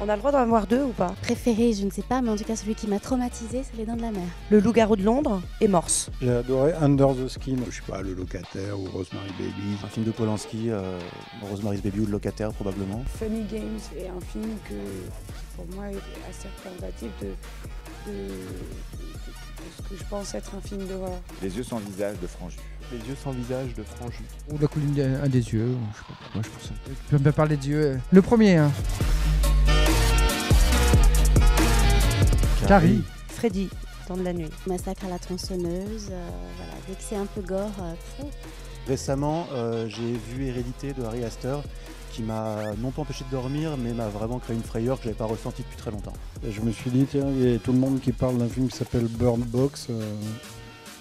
On a le droit d'en avoir deux ou pas? Préféré, je ne sais pas, mais en tout cas celui qui m'a traumatisé, c'est Les Dents de la Mer. Le Loup-garou de Londres et Morse. J'ai adoré Under the Skin, je sais pas, Le Locataire ou Rosemary Baby. Un film de Polanski, Rosemary's Baby ou Le Locataire probablement. Funny Games est un film qui pour moi est assez représentatif de ce que je pense être un film d'horreur. Les yeux sans visage de Franju. Les yeux sans visage de Franju. Ou La colline un des yeux, je sais pas pourquoi je pense ça. Tu peux me parler des yeux. Le premier, hein. Carrie. Freddy, Temps de la nuit. Massacre à la tronçonneuse, voilà, dès que c'est un peu gore, Récemment, j'ai vu Hérédité de Ari Aster qui m'a non pas empêché de dormir mais m'a vraiment créé une frayeur que j'avais pas ressentie depuis très longtemps. Et je me suis dit, tiens, il y a tout le monde qui parle d'un film qui s'appelle Bird Box.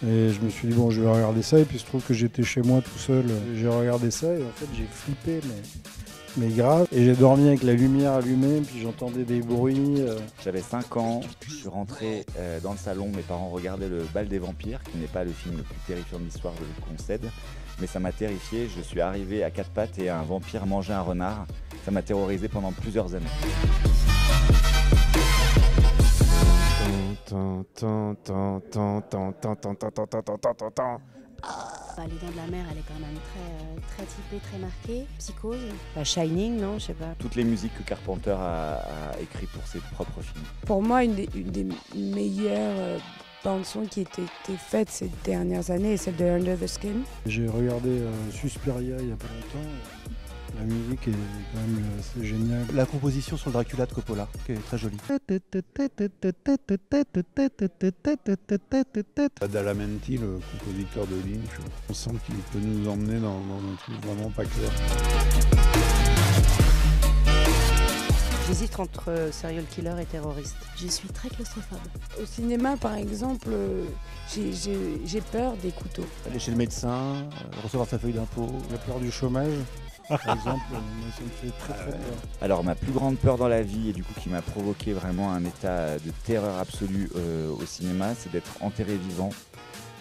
Et je me suis dit, bon, je vais regarder ça. Et puis il se trouve que j'étais chez moi tout seul. J'ai regardé ça et en fait, j'ai flippé, mais grave. Et j'ai dormi avec la lumière allumée, puis j'entendais des bruits. J'avais 5 ans, je suis rentré dans le salon, mes parents regardaient Le Bal des Vampires, qui n'est pas le film le plus terrifiant de l'histoire, je le concède. Mais ça m'a terrifié, je suis arrivé à quatre pattes et un vampire mangeait un renard. Ça m'a terrorisé pendant plusieurs années. Les Dents de la Mer, elle est quand même très typée, très marquée. Psychose. Shining, non, je sais pas. Toutes les musiques que Carpenter a écrites pour ses propres films. Pour moi, une des meilleures bandes-son qui étaient faites ces dernières années est celle de Under the Skin. J'ai regardé Suspiria il y a pas longtemps. La musique est quand même assez géniale. La composition sur le Dracula de Coppola, qui est très jolie. Badalamenti, le compositeur de Lynch, on sent qu'il peut nous emmener dans un truc vraiment pas clair. J'hésite entre serial killer et terroriste. Je suis très claustrophobe. Au cinéma, par exemple, j'ai peur des couteaux. Aller chez le médecin, recevoir sa feuille d'impôt. La peur du chômage, par exemple, moi, ça me fait très peur. Alors ma plus grande peur dans la vie et du coup qui m'a provoqué vraiment un état de terreur absolue au cinéma, c'est d'être enterré vivant.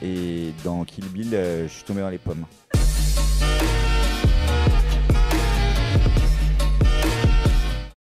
Et dans Kill Bill, je suis tombé dans les pommes.